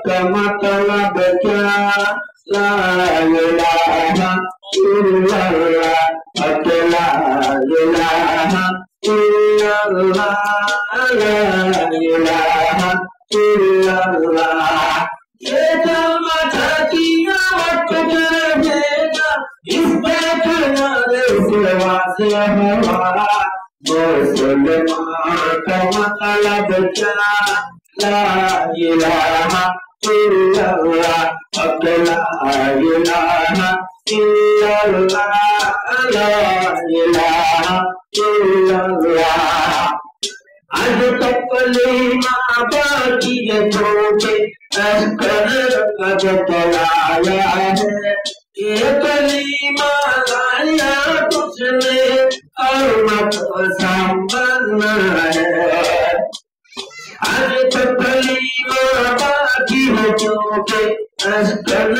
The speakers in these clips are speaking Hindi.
मतलब क्या ला इलाहा इल्लल्लाह अकेला इलाहा इल्लल्लाह ला इलाहा इल्लल्लाह ये कलमा छातियां वक्त करेगा इस बात नारे सिवा से हमारा मुसलमान का मतलब क्या ला इलाहा इल्लल्लाह अकेला इलाहा इल्लल्लाह ला इलाहा इल्लल्लाह आज तक कलीमा बाकी है छोटे अस्कर कद चलाया है ये कलीमा लाया तुझने और मत संभलना है आज तक कलीमा बाकी है छोटे अस्कर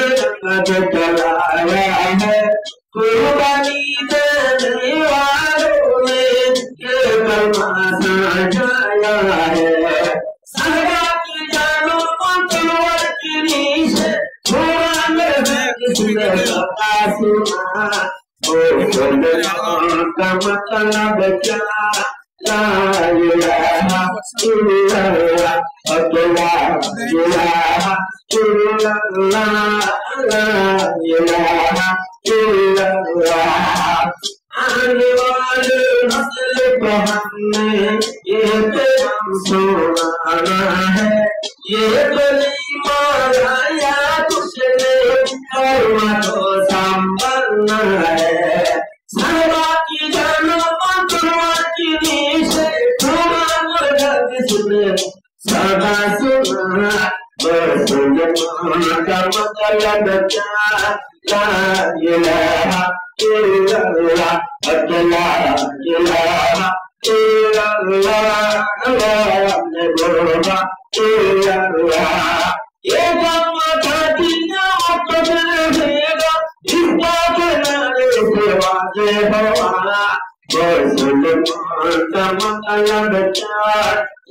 कद चलाया है कुर्बानी देने वालों ने ये कलमा सजाया है सजा की जानो तलवार की नीचे थोड़ा मेरे किसने बता सुना ओ मुसलमान का मतलब क्या ला इलाहा इल्लल्लाह अकेला इलाहा इल्लल्लाह ला इलाहा इल्लल्लाह आने वाले नस्ल को हमने ये पैगाम सुनाना है ये कलीमा लाया तुझने और मतो संभलना है सरवा की जानो तलवार की नीचे थोड़ा मुझे किसने सदा सुना मुसलमान का मतलब क्या ला इलाहा इल्लल्लाह अकेला इलाहा इल्लल्लाह ला इल्लल्लाह ये कलमा छातियां वक्त करेगा इस बात नारे सिवा से हमारा मुसलमान का मतलब क्या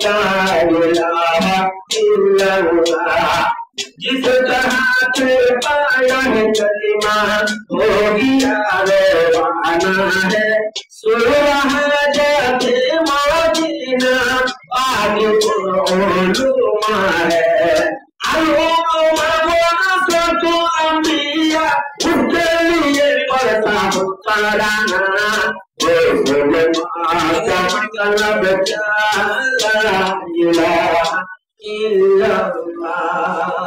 ला इलाहा इल्लल्लाह जिस तरह से पाया है कलिमा हो गया रवाना है सुरहा जाते मदीना आगे मालूम है तो अंबिया उसके लिए पड़ता कराना मतलब क्या ला इलाहा इल्लल्लाह